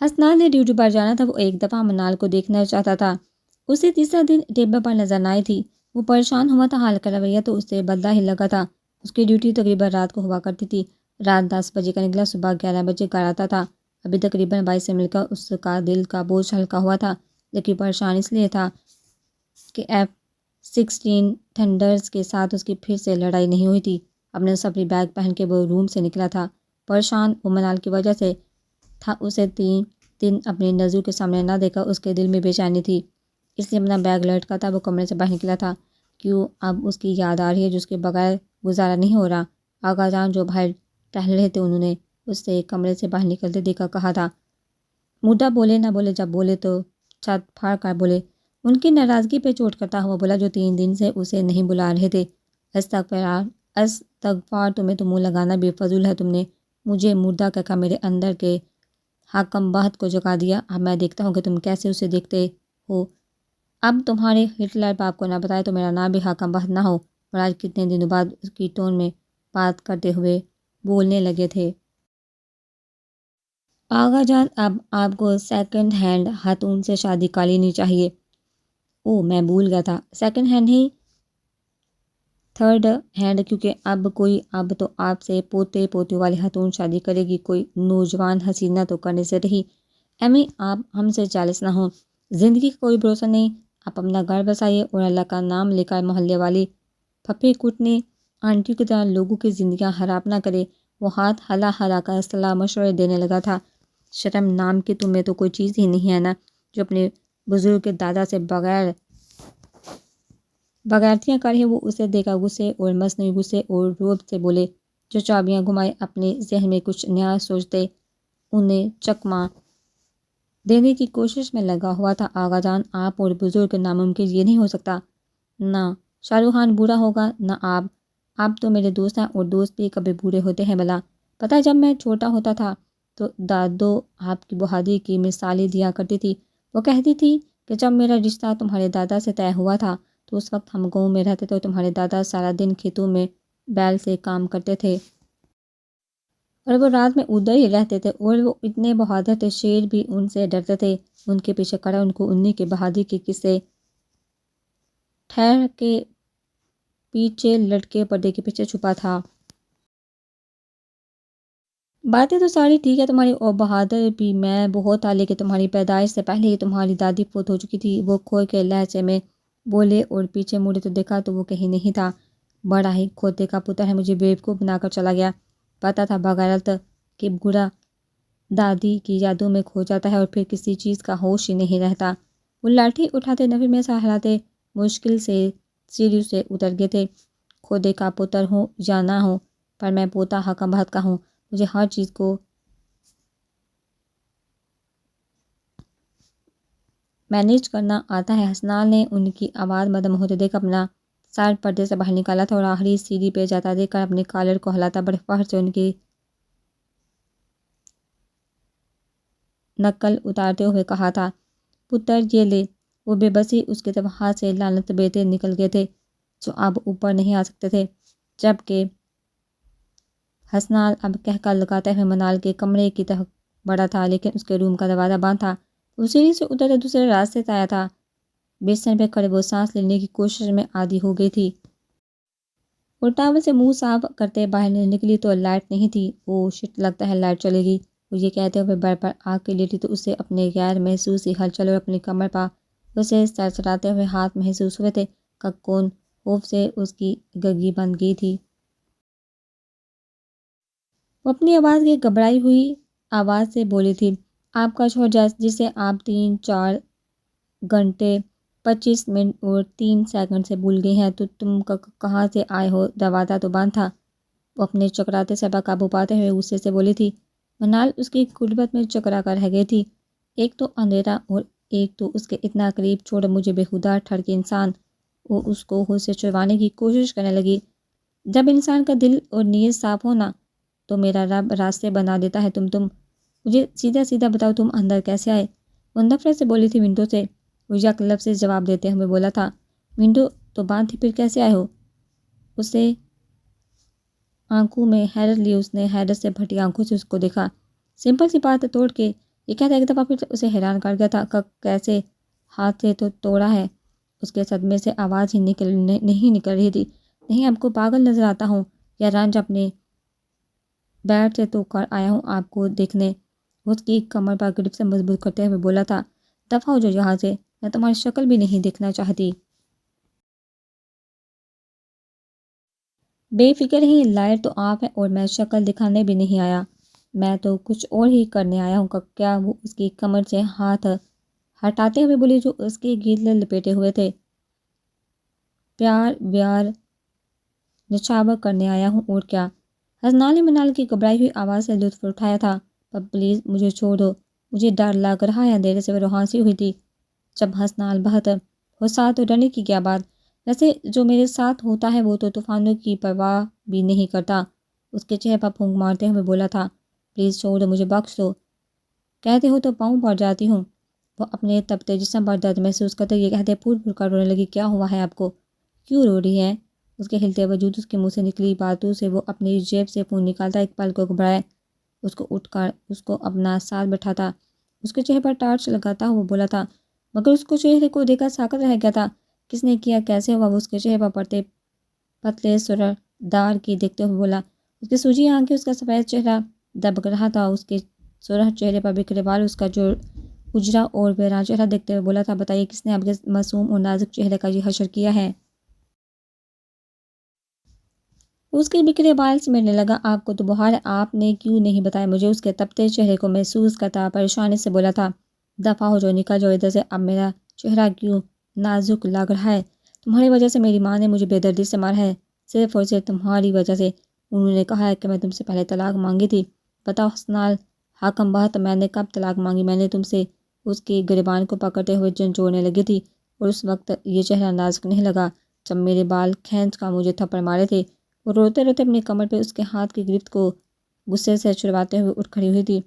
حسنان نے ڈیوٹی پر جانا تھا، وہ ایک دفعہ منال کو دیکھنا چاہتا تھا۔ اسے تیسرا دن ٹیبل پر نظر نہ آئی تھی۔ وہ پریشان ہوا تھا، حال کا رویہ تو اسے بدلا ہی لگا تھا۔ اس کی ڈیوٹی تقریباً رات کو ہوا کرتی تھی۔ رات 10 بجے کا نکلا، صبح 11 بجے گھر آتا تھا۔ ابھی تقریباً 22 سے مل کر اس کا دل کا بوجھ ہلکا ہوا تھا، لیکن پریشان اس لیے تھا کہ F-16 تھنڈرز کے ساتھ اس کی پھر سے لڑائی نہیں ہوئی تھی۔ اپنے سفری بیگ پہن کے وہ روم سے نکلا تھا۔ پریشان وہ منال کی وجہ سے تھا، اسے 3 دن اپنی نظروں کے سامنے نہ دیکھا، اس کے دل میں بے چینی تھی، اس لیے اپنا بیگ لٹکا تھا۔ وہ کمرے سے باہر نکلا تھا، کیوں اب اس کی یاد آ رہی ہے جو اس کے بغیر گزارا نہیں ہو رہا۔ آغا جان جو باہر ٹہل رہے تھے، انہوں نے اس سے کمرے سے باہر نکلتے دیکھا، کہا تھا مردہ بولے نہ بولے، جب بولے تو چھت پھاڑ کر بولے۔ ان کی ناراضگی پہ چوٹ کرتا ہوا بولا، جو 3 دن سے اسے نہیں بلا رہے تھے۔ استغفار، تمہیں تو منہ لگانا بھی فضول ہے، تم نے مجھے مردہ کہہ کر میرے اندر کے حاکم بہت کو جگا دیا۔ اب میں دیکھتا ہوں کہ تم کیسے اسے دیکھتے ہو۔ اب تمہارے ہٹلر باپ کو نہ بتائے تو میرا نام بھی حاکم بہت نہ ہو۔ اور آج کتنے دنوں بعد اس کی ٹون میں بات کرتے ہوئے بولنے لگے تھے۔ آغا جان، اب آپ کو سیکنڈ ہینڈ خاتون سے شادی کر لینی چاہیے۔ او، میں بھول گیا تھا، سیکنڈ ہینڈ نہیں، تھرڈ ہینڈ، کیونکہ اب تو آپ سے پوتے پوتیوں والی خاتون شادی کرے گی، کوئی نوجوان حسینہ تو کرنے سے رہی۔ امی، آپ ہم سے جالس نہ ہوں، زندگی کا کوئی بھروسہ نہیں، آپ اپنا گھر بسائیے اور اللہ کا نام لے کر محلے والی پھپھی کٹنے آنٹیوں کی طرح لوگوں کی زندگیاں خراب نہ کرے۔ وہ ہاتھ ہلا ہلا کر اصلاح مشورے دینے لگا تھا۔ شرم نام کی تمہیں تو کوئی چیز ہی نہیں ہے نا، جو اپنے بزرگ کے دادا سے بغیرتیاں کر ہے۔ وہ اسے دیکھا غصے اور مصنوعی غصے اور رعب سے بولے، جو چابیاں گھمائے اپنے ذہن میں کچھ نیا سوچتے انہیں چکما دینے کی کوشش میں لگا ہوا تھا۔ آغا جان، آپ اور بزرگ ناممکن، یہ نہیں ہو سکتا۔ نہ شاہ رخ خان برا ہوگا، نہ آپ تو میرے دوست ہیں، اور دوست بھی کبھی برے ہوتے ہیں بھلا۔ پتہ ہے، جب میں چھوٹا ہوتا تھا تو دادو آپ کی بہادری کی مثالیں دیا کرتی تھی۔ وہ کہتی تھی کہ جب میرا رشتہ تمہارے دادا سے طے ہوا تھا تو اس وقت ہم گاؤں میں رہتے تھے، اور تمہارے دادا سارا دن کھیتوں میں بیل سے کام کرتے تھے اور وہ رات میں ادھر ہی رہتے تھے، اور وہ اتنے بہادر تھے، شیر بھی ان سے ڈرتے تھے۔ ان کے پیچھے کڑا ان کو انہی کے بہادری کے قصے ٹھہر کے پیچھے لٹکے پردے کے پیچھے چھپا تھا۔ باتیں تو ساری ٹھیک ہے تمہاری، اور بہادر بھی میں بہت تھا، لیکن تمہاری پیدائش سے پہلے ہی تمہاری دادی فوت ہو چکی تھی۔ وہ کھوئے کے لہجے میں بولے اور پیچھے مڑے تو دیکھا تو وہ کہیں نہیں تھا۔ بڑا ہی کھوتے کا پتر ہے، مجھے بیوقوف بنا کر چلا گیا۔ پتا تھا بغیرت کہ بوڑھا دادی کی یادوں میں کھو جاتا ہے اور پھر کسی چیز کا ہوش ہی نہیں رہتا۔ وہ لاٹھی اٹھاتے نفی میں سہلاتے مشکل سے سیڑھیوں سے اتر گئے تھے۔ کھودے کا پتر ہوں یا نہ ہوں، پر میں پوتا حاکم بہت کا ہوں، مجھے ہر چیز کو مینیج کرنا آتا ہے۔ حسنان نے ان کی آواز مدم ہوتے دیکھ اپنا سر پردے سے باہر نکالا تھا اور آخری سیڑھی پہ جاتا دیکھ کر اپنے کالر کو ہلاتا بڑے فخر سے ان کی نقل اتارتے ہوئے کہا تھا، پتر یہ لے۔ وہ بے بسی اس کی طرف ہاتھ سے لعنت بیتے نکل گئے تھے، جو اب اوپر نہیں آ سکتے تھے، جبکہ حسنان اب کہکا لگاتے ہوئے منال کے کمرے کی طرف بڑھا تھا، لیکن اس کے روم کا دروازہ بند تھا۔ وہ سیڑھی سے اترتے دوسرے راستے سے آیا تھا۔ بستر پہ کھڑے وہ سانس لینے کی کوشش میں آدھی ہو گئی تھی اور ٹاول سے منہ صاف کرتے باہر نکلی تو لائٹ نہیں تھی۔ اوہ شٹ، لگتا ہے لائٹ چلے گی۔ وہ یہ کہتے ہوئے بیڈ پر آ کے لیٹی تو اسے اپنے غیر محسوسی ہلچل اور اپنی کمر پر اسے سرسراتے ہوئے ہاتھ محسوس ہوئے تھے۔ کون خوف سے اس کی گگی بند گئی تھی۔ وہ اپنی آواز کی گھبرائی ہوئی آواز سے بولی تھی، آپ کا شوہر جسے آپ 3-4 گھنٹے 25 منٹ اور 3 سیکنڈ سے بھول گئے ہیں، تو تم کہاں سے آئے ہو؟ دروازہ تو بند تھا۔ وہ اپنے چکراتے سر پر قابو پاتے ہوئے غصے سے بولی تھی۔ منال اس کی غربت میں چکرا کر رہ گئی تھی، ایک تو اندھیرا اور ایک تو اس کے اتنا قریب، چھوڑ مجھے بےہودہ ٹھڑکے انسان۔ وہ اس کو خود سے چھڑوانے کی کوشش کرنے لگی۔ جب انسان کا دل اور نیت صاف ہونا تو میرا رب راستے بنا دیتا ہے۔ تم مجھے سیدھا سیدھا بتاؤ، تم اندر کیسے آئے؟ وہ نفرت سے بولی تھی ونڈو سے۔ وہ یک لفظ سے جواب دیتے ہوئے بولا تھا، ونڈو تو بند تھی، پھر کیسے آئے ہو؟ اسے آنکھوں میں حیرت لی، اس نے حیرت سے پھٹی آنکھوں سے اس کو دیکھا۔ سمپل سی بات توڑ کے یہ کہتا ایک دفعہ پھر اسے حیران کر گیا تھا کہ کیسے ہاتھ سے تو توڑا ہے۔ اس کے صدمے سے آواز ہی نہیں نکل رہی تھی۔ نہیں، آپ کو پاگل نظر آتا ہوں یا رانجھ اپنے بیٹ سے تو کر آیا ہوں آپ کو دیکھنے۔ اس کی کمر پر گرپ سے مضبوط کرتے ہوئے بولا تھا، دفع ہو جو یہاں سے، میں تمہاری شکل بھی نہیں دیکھنا چاہتی۔ بے فکر ہی، لائٹ تو آپ ہے اور میں شکل دکھانے بھی نہیں آیا، میں تو کچھ اور ہی کرنے آیا ہوں۔ کیا وہ اس کی کمر سے ہاتھ ہٹاتے ہوئے بولی جو اس کے گیت لپیٹے ہوئے تھے، پیار ویار نچھاور کرنے آیا ہوں اور کیا۔ حسنال نے منال کی گھبرائی ہوئی آواز سے لطف اٹھایا تھا، پر پلیز مجھے چھوڑ دو، مجھے ڈر لگ رہا ہے۔ اندھیرے سے وہ روحانسی ہوئی تھی جب حسنال بہت ہو ساتھ تو ڈرنے کی کیا بات، ویسے جو میرے ساتھ ہوتا ہے وہ تو طوفانوں کی پرواہ بھی نہیں کرتا۔ اس کے چہرے پر پھونک مارتے ہوئے بولا تھا، پلیز چھوڑ دو، مجھے بخش دو، کہتے ہو تو پاؤں پڑ جاتی ہوں۔ وہ اپنے تپتے جسم پر درد محسوس کرتے یہ کہتے پھول پھول کر رونے لگی، کیا ہوا ہے آپ کو، کیوں رو رہی ہے؟ اس کے ہلتے وجود اس کے منہ سے نکلی باتوں سے وہ اپنی جیب سے فون نکالتا، ایک پل کو گھبرائے اس کو اٹھ کر اس کو اپنا ساتھ بٹھاتا، اس کے چہرے پر ٹارچ لگاتا وہ بولا تھا، مگر اس کو چہرے کو دیکھا ساکت رہ گیا تھا۔ کس نے کیا، کیسے ہوا؟ وہ اس کے چہرے پر پڑتے پتلے سرخ دار کی دیکھتے ہوئے بولا۔ اس کی سوجی آنکھیں، اس کا سفید چہرہ دبک رہا تھا، اس کے سرخ چہرے پر بکھرے بال، اس کا جو اجرا اور ویران چہرہ دیکھتے ہوئے بولا تھا، بتائیے کس نے آپ کے معصوم اور نازک چہرے کا یہ حشر کیا ہے؟ اس کے بکھرے بال سمیٹنے لگا، آپ کو تو بخار ہے، آپ نے کیوں نہیں بتایا مجھے؟ اس کے تپتے چہرے کو محسوس کرتا پریشانی سے بولا تھا، دفع ہو جو، نکل جو ادھر سے، اب میرا چہرہ کیوں نازک لگ رہا ہے؟ تمہاری وجہ سے میری ماں نے مجھے بے دردی سے مارا ہے، صرف اور صرف تمہاری وجہ سے۔ انہوں نے کہا ہے کہ میں تم سے پہلے طلاق مانگی تھی، بتاؤ حسنال حاکم بہت، میں نے کب طلاق مانگی؟ میں نے تم سے اس کی گریبان کو پکڑتے ہوئے جھنجھوڑنے لگی تھی، اور اس وقت یہ چہرہ نازک نہیں لگا جب میرے بال کھینچ کر مجھے تھپڑ مارے تھے۔ وہ روتے روتے اپنی کمر پہ اس کے ہاتھ کی گرفت کو غصے سے چھڑواتے ہوئے اٹھ کھڑی ہوئی تھی۔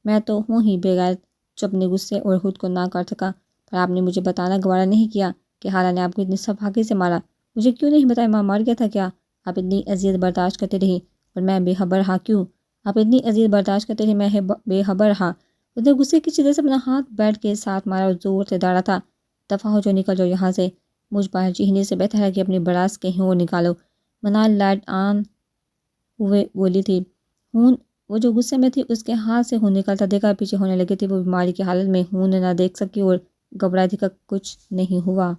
میں تو ہوں ہی بے غیرت جو اپنے غصے اور خود کو نہ کر سکا، پر آپ نے مجھے بتانا گوارا نہیں کیا کہ حالہ نے آپ کو اتنی سفاکی سے مارا۔ مجھے کیوں نہیں بتایا؟ ماں مر گیا تھا کیا؟ آپ اتنی اذیت برداشت کرتے رہی اور میں بے خبر رہا، کیوں؟ آپ اتنی اذیت برداشت کرتے رہی، میں بے خبر رہا۔ اس نے غصے کی شدت سے اپنا ہاتھ بیٹ کے ساتھ مارا اور زور سے داڑا تھا، دفع ہو جو، نکل جو یہاں سے، مجھ پر چیخنے سے بہتر ہے کہ اپنی براس کہیں اور نکالو۔ منال لائٹ آن ہوئے بولی تھی، خون، وہ جو غصے میں تھی اس کے ہاتھ سے خون نکلتا دیکھا پیچھے ہونے لگی تھی۔ وہ بیماری کی حالت میں خون نہ دیکھ سکی اور گھبرائی تھی کہ کچھ نہیں ہوا۔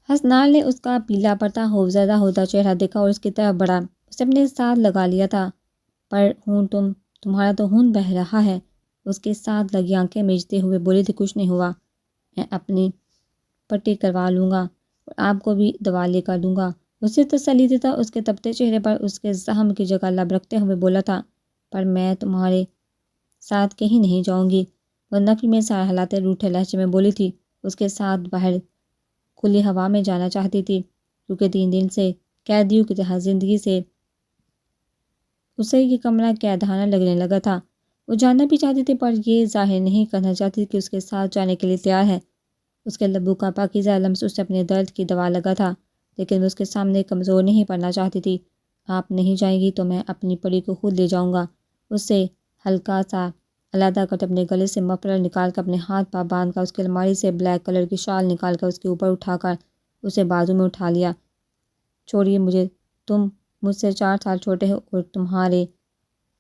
حسنال نے اس کا پیلا پڑتا خوفزدہ ہوتا چہرہ دیکھا اور اس کی طرف بڑھا، اسے اپنے ساتھ لگا لیا تھا، پر خون تمہارا تو خون بہہ رہا ہے۔ اس کے ساتھ لگی آنکھیں میچتے ہوئے بولی تھی، کچھ نہیں ہوا، میں اپنی پٹی کروا لوں گا اور آپ کو بھی دوا لے کر دوں گا۔ اسے تسلی دیتا اس کے تپتے چہرے پر اس کے زخم کی جگہ لب رکھتے ہوئے بولا تھا، پر میں تمہارے ساتھ کہیں نہیں جاؤں گی۔ وہ نفی میں سار ہلاتے روٹھے لہجے میں بولی تھی، اس کے ساتھ باہر کھلی ہوا میں جانا چاہتی تھی، کیونکہ 3 دن سے قیدیوں کی طرح زندگی سے اسے یہ کمرہ قیدخانہ لگنے لگا تھا۔ وہ جانا بھی چاہتی تھی پر یہ ظاہر نہیں کرنا چاہتی کہ اس کے ساتھ جانے کے لیے تیار ہے۔ اس کے لبوں کا پاکیزہ لمس اسے اپنے درد کی دوا لگا تھا، لیکن وہ اس کے سامنے کمزور نہیں پڑنا چاہتی تھی۔ آپ نہیں جائیں گی تو میں اپنی پری کو خود لے جاؤں گا۔ اس سے ہلکا سا علیحدہ کرتے اپنے گلے سے مفلر نکال کر اپنے ہاتھ پاؤں باندھ کر اس کی الماری سے بلیک کلر کی شال نکال کر اس کے اوپر اٹھا کر اسے بازو میں اٹھا لیا۔ چھوڑیے مجھے، تم مجھ سے 4 سال چھوٹے ہو اور تمہارے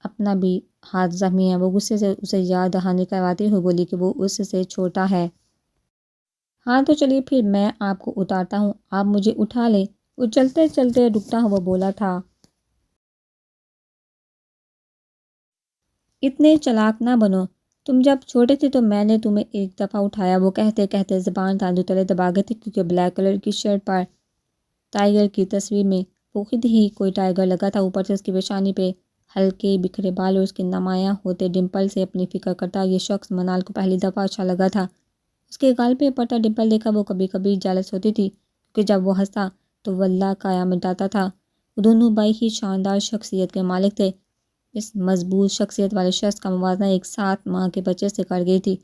اپنا بھی ہاتھ زخمی ہے۔ وہ غصے سے اسے یاد دہانی کرواتے ہوئے بولی کہ وہ اس سے چھوٹا ہے۔ ہاں تو چلیے پھر میں آپ کو اتارتا ہوں، آپ مجھے اٹھا لیں۔ وہ چلتے چلتے رکتا ہوا بولا تھا، اتنے چالاک نہ بنو، تم جب چھوٹے تھے تو میں نے تمہیں ایک دفعہ اٹھایا۔ وہ کہتے کہتے زبان تاندو تلے دبا گئے تھے، کیونکہ بلیک کلر کی شرٹ پر ٹائیگر کی تصویر میں وہ خود ہی کوئی ٹائیگر لگا تھا۔ اوپر سے اس کی پیشانی پہ ہلکے بکھرے بال اور اس کے نمایاں ہوتے ڈمپل سے اپنی فکر کرتا یہ شخص منال کو پہلی دفعہ اچھا لگا تھا۔ اس کے گال پہ پڑتا ڈمپل دیکھا وہ کبھی کبھی جالس ہوتی تھی، کیونکہ جب وہ ہنستا تو واللہ قایا مٹاتا تھا۔ وہ دونوں بڑی ہی شاندار شخصیت کے مالک تھے۔ اس مضبوط شخصیت والے شخص کا موازنہ ایک 7 ماہ کے بچے سے کر گئی تھی۔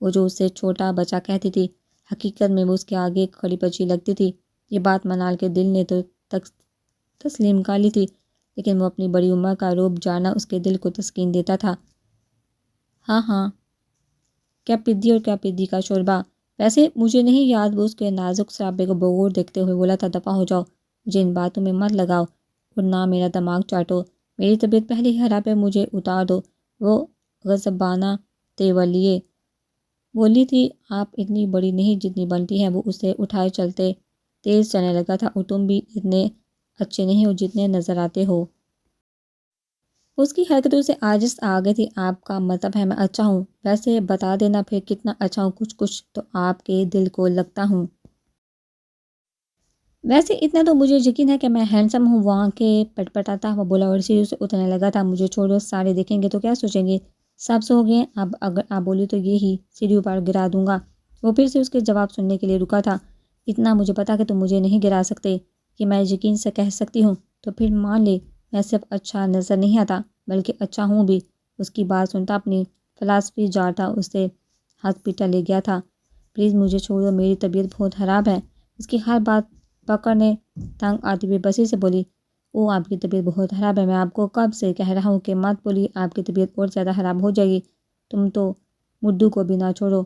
وہ جو اسے چھوٹا بچہ کہتی تھی، حقیقت میں وہ اس کے آگے کھڑی بچی لگتی تھی۔ یہ بات منال کے دل نے تو تسلیم کر لی تھی، لیکن وہ اپنی بڑی عمر کا رعب جاننا اس کے دل کو تسکین دیتا تھا۔ ہاں ہاں، کیا پدی اور کیا پدی کا شوربہ، ویسے مجھے نہیں یاد، وہ اس کے نازک سرابے کو بغور دیکھتے ہوئے بولا تھا، دفع ہو جاؤ، مجھے ان باتوں میں مت لگاؤ اور نہ میرا دماغ چاٹو، میری طبیعت پہلے ہی خراب ہے، مجھے اتار دو۔ وہ غضبانہ تیور لیے بولی تھی، آپ اتنی بڑی نہیں جتنی بنتی ہیں۔ وہ اسے اٹھائے چلتے تیز چلنے لگا تھا، اور تم بھی اتنے اچھے نہیں ہو جتنے نظر آتے ہو۔ اس کی حرکتوں سے عاجز آ گئی تھی۔ آپ کا مطلب ہے میں اچھا ہوں؟ ویسے بتا دینا پھر کتنا اچھا ہوں، کچھ کچھ تو آپ کے دل کو لگتا ہوں۔ ویسے اتنا تو مجھے یقین ہے کہ میں ہینڈسم ہوں، وہاں کے پٹ پٹاتا ہوا بولا اور سیڑھی سے اترنے لگا تھا۔ مجھے چھوڑو، سارے دیکھیں گے تو کیا سوچیں گے، سب سو گئے، اب اگر آپ بولی تو یہی سیڑھیوں پر گرا دوں گا۔ وہ پھر سے اس کے جواب سننے کے لیے رکا تھا۔ اتنا مجھے پتا کہ تم مجھے نہیں گرا سکتے، کہ میں یقین سے کہہ سکتی ہوں، تو پھر مان لے میں صرف اچھا نظر نہیں آتا بلکہ اچھا ہوں بھی۔ اس کی بات سنتا اپنی فلسفی جاتا اس سے ہاتھ پیٹا لے گیا تھا۔ پلیز مجھے چھوڑو، میری طبیعت بہت خراب ہے۔ اس کی ہر بات پکڑنے تنگ آتی ہوئی بسی سے بولی، او آپ کی طبیعت بہت خراب ہے، میں آپ کو کب سے کہہ رہا ہوں کہ مت بولی، آپ کی طبیعت اور زیادہ خراب ہو جائے گی۔ تم تو مڈو کو بھی نہ چھوڑو،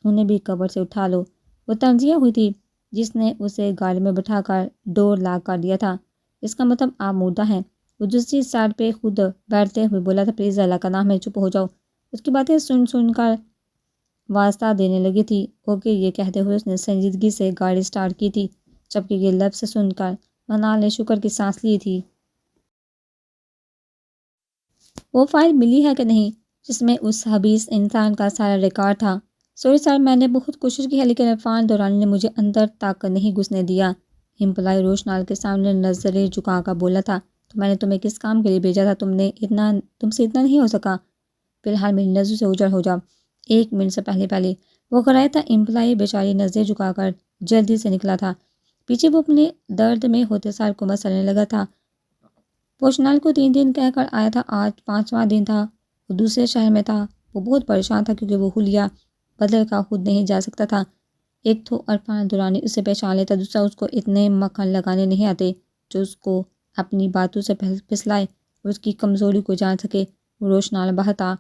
انہیں بھی قبر سے اٹھا لو۔ وہ تنزیہ ہوئی تھی جس نے اسے گاڑی میں بٹھا کر ڈور لاک کر دیا تھا۔ اس کا مطلب آپ مردہ ہیں۔ وہ دوسری سائڈ پہ خود بیٹھتے ہوئے بولا تھا، پلیز اللہ کا نام ہے چپ ہو جاؤ۔ اس کی باتیں سن سن کر واسطہ دینے لگی تھی۔ اوکے، یہ کہتے ہوئے اس نے سنجیدگی سے گاڑی سٹارٹ کی تھی، جبکہ یہ لفظ سن کر منال نے شکر کی سانس لی تھی۔ وہ فائل ملی ہے کہ نہیں جس میں اس خبیث انسان کا سارا ریکارڈ تھا؟ سوری سر، میں نے بہت کوشش کی ہے لیکن عرفان دورانی نے مجھے اندر تک نہیں گھسنے دیا۔ امپلائی روشنال کے سامنے نظریں جھکا کر بولا تھا، تو میں نے تمہیں کس کام کے لیے بھیجا تھا؟ تم سے اتنا نہیں ہو سکا؟ فی الحال میری نظروں سے اوجھل ہو جا، 1 منٹ سے پہلے۔ وہ غرائے تھا امپلائی بیچاری نظریں جھکا کر جلدی سے نکلا تھا۔ پیچھے وہ اپنے درد میں ہوتے سار کو مسلنے لگا تھا۔ روشنال کو 3 دن کہہ کر آیا تھا، آج 5واں دن تھا۔ وہ دوسرے شہر میں تھا۔ وہ بہت پریشان تھا کیونکہ وہ حلیہ بدل کا خود نہیں جا سکتا تھا۔ ایک تو عرفان دورانی اسے پہچان لیتا، دوسرا اس کو اتنے مکھن لگانے نہیں آتے جو اس کو اپنی باتوں سے پھسلائے اور اس کی کمزوری کو جان سکے۔ وہ روشنال بہتا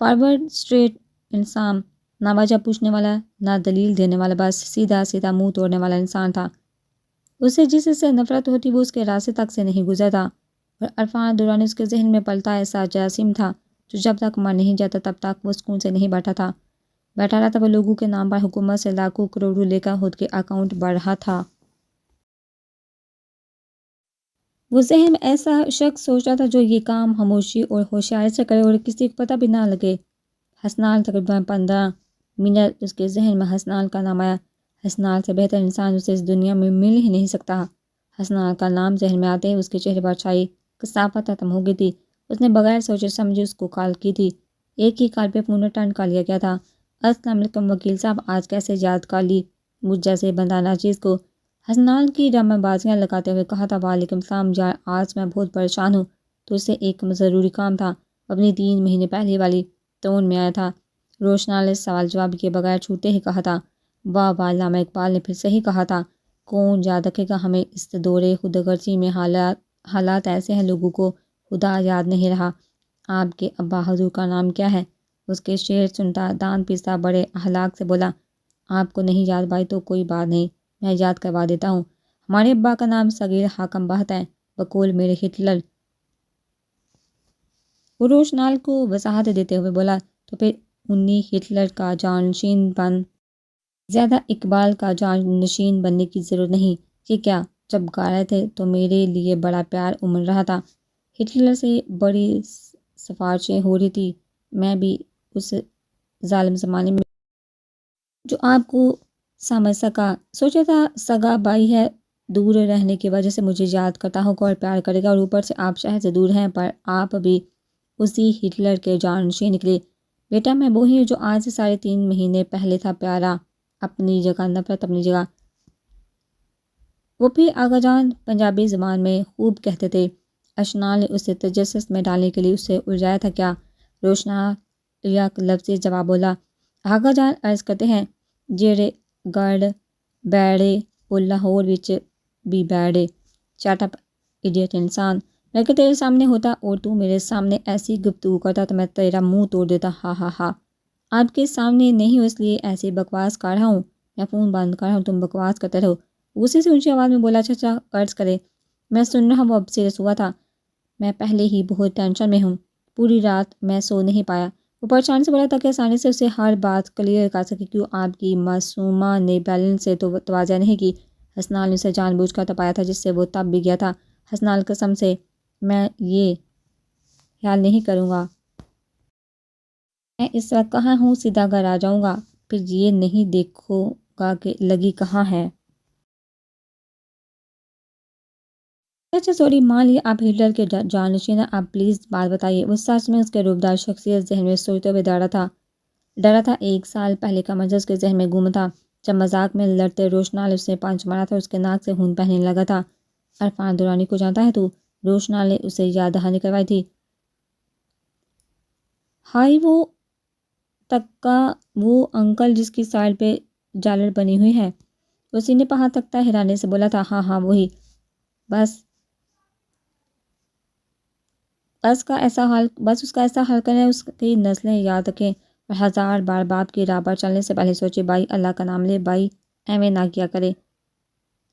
فارورڈ اسٹریٹ انسان، نہ وجہ پوچھنے والا نہ دلیل دینے والا، بس سیدھا سیدھا منہ توڑنے والا انسان تھا۔ اسے جس سے نفرت ہوتی وہ اس کے راستے تک سے نہیں گزرتا، اور عرفان دورانی اس کے ذہن میں پلتا ایسا جراثیم تھا جو جب تک مر نہیں جاتا تب تک وہ سکون سے نہیں بیٹھا رہتا۔ وہ لوگوں کے نام پر حکومت سے لاکھوں کروڑوں لے کر خود کے اکاؤنٹ بڑھ رہا تھا۔ وہ ذہن میں ایسا شخص سوچ رہا تھا جو یہ کام خاموشی اور ہوشیاری سے کرے اور کسی کو پتہ بھی نہ لگے۔ حسنال تقریباً 15 منٹ اس کے ذہن میں حسنال کا نام آیا۔ حسنال سے بہتر انسان اسے اس دنیا میں مل ہی نہیں سکتا۔ حسنال کا نام ذہن میں آتے ہی اس کے چہرے پر چھائی کثافت ختم ہو گئی تھی۔ اس نے بغیر سوچے سمجھے اس کو کال کی تھی۔ ایک ہی کال پہ فون اٹینڈ کر لیا گیا تھا۔ السلام علیکم وکیل صاحب، آج کیسے یاد کر لی مجھ جیسے بندہ ناچیز کو؟ حسنال کی ڈرامہ بازیاں لگاتے ہوئے کہا تھا، وعلیکم السلام یار، آج میں بہت پریشان ہوں۔ تو اسے ایک ضروری کام تھا، اپنی 3 مہینے پہلے والی ٹون میں آیا تھا۔ روشنال نے سوال جواب کے بغیر چھوٹے ہی کہا تھا، واہ واہ، علامہ اقبال نے پھر صحیح کہا تھا، کون یاد رکھے گا ہمیں اس دورے خود غرضی میں حالات ایسے ہیں لوگوں کو خدا یاد نہیں رہا۔ آپ کے ابا حضور کا نام کیا ہے؟ اس کے شعر سنتا دان پیستا بڑے اخلاق سے بولا، آپ کو نہیں یاد بھائی تو کوئی بات نہیں، میں یاد کروا دیتا ہوں۔ ہمارے ابا کا نام صغیر حاکم بہت ہے، بقول میرے ہٹلر۔ وہ روشنال کو وضاحت دیتے ہوئے بولا، تو پھر 19 ہٹلر کا جانشین بن، زیادہ اقبال کا جانشین بننے کی ضرورت نہیں۔ یہ کیا، جب گا رہے تھے تو میرے لیے بڑا پیار امڑ رہا تھا، ہٹلر سے بڑی سفارشیں ہو رہی تھی، میں بھی اس ظالم زمانے میں جو آپ کو سمجھ سکا، سوچا تھا سگا بھائی ہے، دور رہنے کی وجہ سے مجھے یاد کرتا ہوگا اور پیار کرے گا، اور اوپر سے آپ شہر سے دور ہیں، پر آپ بھی اسی ہٹلر کے جانشین نکلے۔ بیٹا میں وہی ہوں جو آج سے 3.5 مہینے پہلے تھا، پیارا اپنی جگہ، نفرت اپنی جگہ۔ وہ پھر آغا جان پنجابی زبان میں خوب کہتے تھے۔ اشنال نے اسے تجسس میں ڈالنے کے لیے اسے الجھایا تھا، کیا؟ روشنال یک لفظی جواب بولا، آغا جان عرض کرتے ہیں جیڑے گڑ بیڑے وہ لاہور وچ بھی بیڑے۔ چٹ اپ ایڈیٹ انسان، میں کہ تیرے سامنے ہوتا اور تو میرے سامنے ایسی گفتگو کرتا تو میں تیرا منہ توڑ دیتا. ہا ہا ہا. آپ کے سامنے نہیں ہو اس لیے ایسی بکواس کر رہا ہوں. میں فون بند کر رہا ہوں, تم بکواس کرتے رہو. غصے سے اونچی آواز میں بولا. چچا قرض کرے. میں سن رہا ہوں. وہ اب سیریس ہوا تھا. میں پہلے ہی بہت ٹینشن میں ہوں. پوری رات میں سو نہیں پایا. وہ پریشان سے بولا تاکہ آسانی سے اسے ہر بات کلیئر کر سکے. کیوں آپ کی معصومہ نے بیلنس سے تو توازہ نہیں کی. حسنال نے اسے جان بوجھ کر تپایا تھا جس سے وہ تپ بھی گیا تھا. حسنال قسم سے میں یہ خیال نہیں کروں گا. میں اس وقت کہاں ہوں. سیدھا گھر آ جاؤں گا. پھر یہ نہیں دیکھو گا کہ لگی کہاں ہے. اچھا سوری مان لیے آپ ہٹلر کے جانشین ہیں. آپ پلیز بات بتائیے. وہ سچ میں اس کے روبدار شخصیت ذہن میں سوچتے ہوئے ڈرا تھا. 1 سال پہلے کا منظر اس کے ذہن میں گم تھا جب مذاق میں لڑتے روشنال اسے پانچ مارا تھا. اس کے ناک سے خون بہنے لگا تھا. عرفان درانی کو جانتا ہے تو؟ روشنال نے اسے یاد دہانی کروائی تھی. ہائی وہ تکا وہ انکل جس کی سائڈ پہ جالر بنی ہوئی ہے. وہ سینے پہ ہاتھ تکتا حیرانے سے بولا تھا. ہاں ہاں وہی. بس اس کا ایسا حال کریں. اس کی نسلیں یاد رکھیں اور 1000 بار باپ کی راہ پر چلنے سے پہلے سوچے. بھائی اللہ کا نام لے. بھائی ایویں نہ کیا کرے.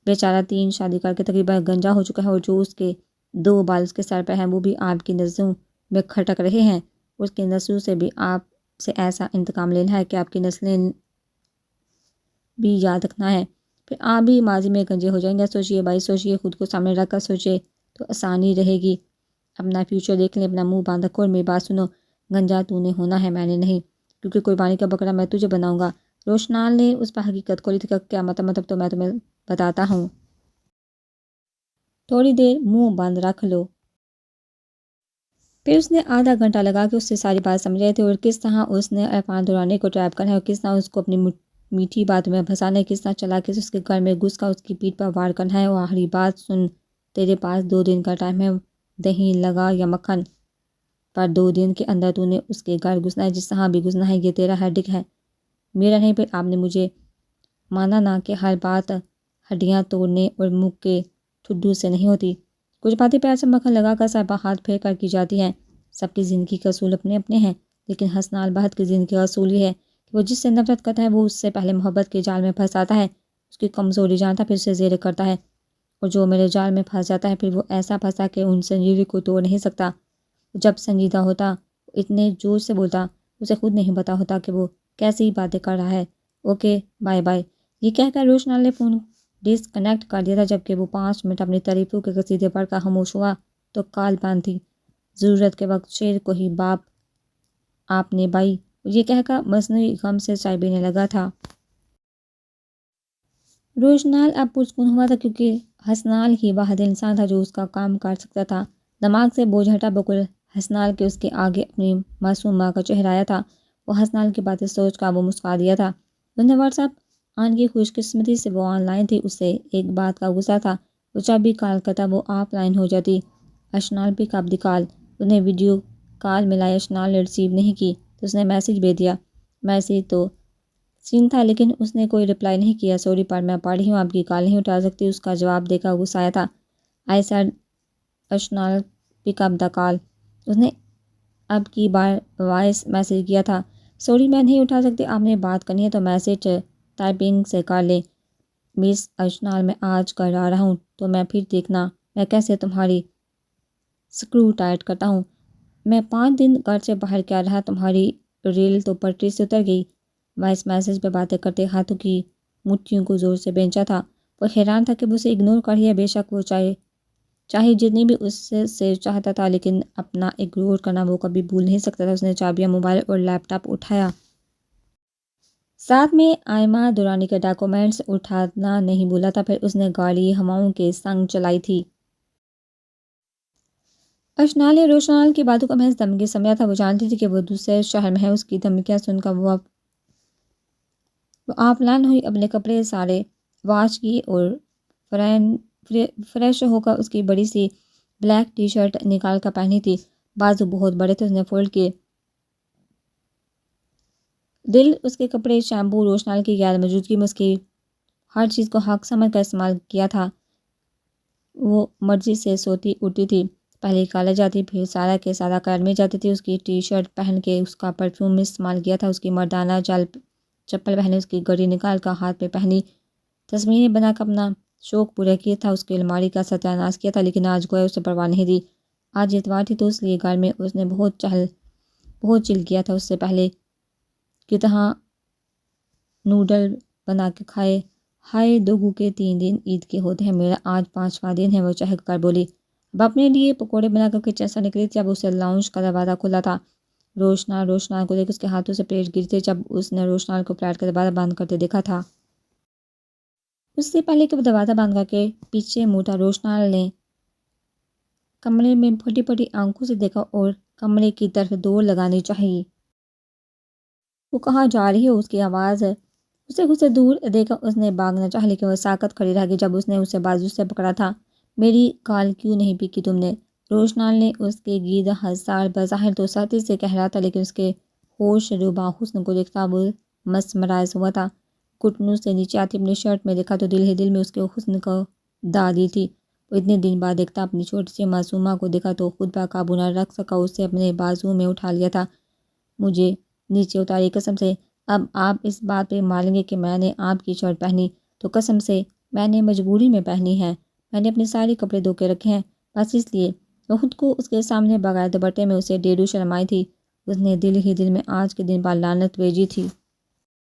بیچارہ 3 شادی کر کے تقریباً گنجا ہو چکا ہے اور جو اس کے 2 بال اس کے سر پہ ہیں وہ بھی آپ کی نظروں میں کھٹک رہے ہیں. اس کی نسلوں سے بھی آپ سے ایسا انتقام لینا ہے کہ آپ کی نسلیں بھی یاد رکھنا ہے. پھر آپ بھی ماضی میں گنجے ہو جائیں گے. سوچئے بھائی سوچئے. خود کو سامنے رکھ کر سوچئے تو آسانی رہے گی. اپنا فیوچر دیکھ لیں. اپنا منہ باندھ رکھو اور میری بات سنو. گنجا تو نے ہونا ہے میں نے نہیں. کیونکہ قربانی کا بکرا میں تجھے بناؤں گا. روشنال نے اس پر حقیقت کھولی تھی. کیا مطلب تو میں تمہیں بتاتا ہوں. تھوڑی دیر منہ بند رکھ لو. پھر اس نے آدھا گھنٹہ لگا کے اس سے ساری بات سمجھ رہے تھے اور کس طرح اس نے عرفان درانی کو ٹریپ کرنا ہے اور کس طرح اس کو اپنی میٹھی باتوں میں پھنسانا ہے. کس طرح چلا کے اس کے گھر میں گھس کر اس کی پیٹھ پر وار کرنا ہے. اور آخری بات سن. تیرے پاس 2 دن کا ٹائم ہے. دہی لگا یا مکھن پر 2 دن کے اندر تو نے اس کے گھر گھسنا ہے. جس طرح بھی گھسنا ہے. یہ تیرا ہیڈک ہے میرا نہیں. پھر آپ نے مجھے مانا نہ کہ ہر بات ہڈیاں توڑنے اور منہ کے ٹھڈو سے نہیں ہوتی. کچھ باتیں پیار سے مکھن لگا کر سر پر ہاتھ پھیر کر کی جاتی ہیں. سب کی زندگی کے اصول اپنے اپنے ہیں. لیکن حسنال بہت کی زندگی کا اصول یہ ہے کہ وہ جس سے نفرت کرتا ہے وہ اس سے پہلے محبت کے جال میں پھنساتا ہے. اس کی کمزوری جانتا پھر اسے زیر کرتا ہے. اور جو میرے جال میں پھنس جاتا ہے پھر وہ ایسا پھنسا کہ ان سنجیدگی کو توڑ نہیں سکتا. جب سنجیدہ ہوتا اتنے جوش سے بولتا اسے خود نہیں پتا ہوتا کہ وہ کیسی باتیں کر رہا ہے. Okay bye bye. یہ کہہ کر روشنال نے فون ڈسکنیکٹ کر دیا تھا. جبکہ وہ 5 منٹ اپنی تعریفوں کے قصیدے پڑھ کر خاموش ہوا تو کال بند تھی. ضرورت کے وقت شیر کو ہی باپ آپ نے بائی. یہ کہہ کر مصنوعی غم سے چائے پینے لگا تھا. روشنال اب پرسکون ہوا تھا کیونکہ حسنال ہی واحد انسان تھا جو اس کا کام کر سکتا تھا. دماغ سے بوجھ ہٹا. بکل حسنال کے اس کے آگے اپنی معصوم ماں کا چہرہ آیا تھا. وہ حسنال کی باتیں سوچ کر وہ مسکرا دیا تھا. انہوں نے واٹس ایپ آن کی. خوش قسمتی سے وہ آن لائن تھی. اسے ایک بات کا غصہ تھا. وہ جب بھی کال کرتا وہ آف لائن ہو جاتی. اشنال پک اپ دی کال. انہیں ویڈیو کال ملائی. اشنال نے ریسیو نہیں کی تو اس نے میسیج بھیج دیا. میسیج تو سین تھا لیکن اس نے کوئی رپلائی نہیں کیا. سوری پر میں پڑھ رہی ہوں آپ کی کال نہیں اٹھا سکتی. اس کا جواب دے کر غصہ آیا تھا. آئی سیڈ اشنال پک اپ دا کال. اس نے اب کی بار وائس میسیج کیا تھا. سوری میں نہیں اٹھا سکتی. آپ نے بات کرنی ہے تو میسیج ٹائپنگ سے کر لیں. مس اشنال میں آج کرا رہا ہوں تو میں پھر دیکھنا میں کیسے تمہاری سکرو ٹائٹ کرتا ہوں. میں 5 دن گھر سے باہر کیا رہا. تمہاری ریل تو پٹری سے اتر گئی. وائس میسیج پہ باتیں کرتے ہاتھوں کی مٹھیوں کو زور سے بینچا تھا. وہ حیران تھا کہ وہ اسے اگنور کر رہی ہے. بے شک وہ چاہے جتنی بھی اس سے چاہتا تھا لیکن اپنا اگنور کرنا وہ کبھی بھول نہیں سکتا تھا. اس نے چابیاں موبائل اور لیپ ٹاپ اٹھایا. ساتھ میں آئمہ درانی کے ڈاکومنٹس اٹھانا نہیں بھولا تھا. پھر اس نے گاڑی ہواؤں کے سنگ چلائی تھی. اشنال نے روشنال کی باتوں کو محض دھمکی سمجھا تھا. وہ جانتی تھی کہ وہ دوسرے شہر میں ہے. اس کی دھمکیاں سن کر وہ آف لائن ہوئی. اپنے کپڑے سارے واش کی اور فریش ہو کر اس کی بڑی سی بلیک ٹی شرٹ نکال کر پہنی تھی. بازو بہت بڑے تھے. اس نے فولڈ کیے. دل اس کے کپڑے شیمپو روشنال کی غیر موجودگی میں اس کی ہر چیز کو حق سمجھ کر استعمال کیا تھا. وہ مرضی سے سوتی اٹھتی تھی. پہلے کالج جاتی، پھر سارا کے سارا اکیڈمی جاتی تھی، اس کی ٹی شرٹ پہن کے اس کا پرفیوم استعمال کیا تھا، اس کی مردانہ چپل پہنے، اس کی گھڑی نکال کر ہاتھ پہ پہنی، تصویریں بنا کر اپنا شوق پورا کیا تھا، اس کی الماری کا ستیاناش کیا تھا، لیکن آج گویا اسے پرواہ نہیں دی۔ آج اتوار تھی تو اس لیے گھر میں اس نے بہت چل کیا تھا۔ اس سے پہلے کتنا نوڈل بنا کے کھائے۔ ہائے دوگو کے 3 دن عید کے ہوتے ہیں، میرا آج 5واں دن ہے، وہ چہک کر بولی۔ اب اپنے لیے پکوڑے بنا کر کچن سے نکلی تھی، اب اسے لاؤنج کا دروازہ کھلا تھا۔ روشنال کو دیکھ اس کے ہاتھوں سے پلیٹ گری تھی، جب اس نے روشنال کو پلیٹ کا دروازہ بند کرتے دیکھا تھا۔ اس سے پہلے کہ وہ دروازہ بند کر کے پیچھے موڑا، روشنال نے کمرے میں پھٹی پھٹی آنکھوں سے دیکھا اور کمرے کی طرف دوڑ لگانی چاہیے۔ وہ کہاں جا رہی ہے؟ اس کی آواز اسے دور دیکھا اس نے بھاگنا چاہا، لیکن وہ ساکت کھڑی رہ گئی جب اس نے اسے بازو سے پکڑا تھا۔ میری کال کیوں نہیں پی تم نے؟ روشنال نے اس کے گرد حسار بظاہر تو سختی سے کہہ رہا تھا، لیکن اس کے ہوش روبا حسن کو دیکھتا وہ مسمرائز ہوا تھا۔ گھٹنوں سے نیچے آتی اپنی شرٹ میں دیکھا تو دل ہی دل میں اس کے حسن کو دا دی تھی۔ وہ اتنے دن بعد دیکھتا اپنی چھوٹی سی معصومہ کو دیکھا تو خود پر قابو نہ رکھ سکا، اسے اپنے بازو میں اٹھا لیا تھا۔ مجھے نیچے اتاری قسم سے، اب آپ اس بات پہ مانیں گے کہ میں نے آپ کی شرٹ پہنی تو قسم سے میں نے مجبوری میں پہنی ہے، میں نے اپنے سارے کپڑے دھو کے رکھے ہیں بس اس لیے۔ وہ خود کو اس کے سامنے بغیر دوپٹے میں اسے ڈیڑھ شرم آئی تھی، اس نے دل ہی دل میں آج کے دن پر لعنت بھیجی تھی۔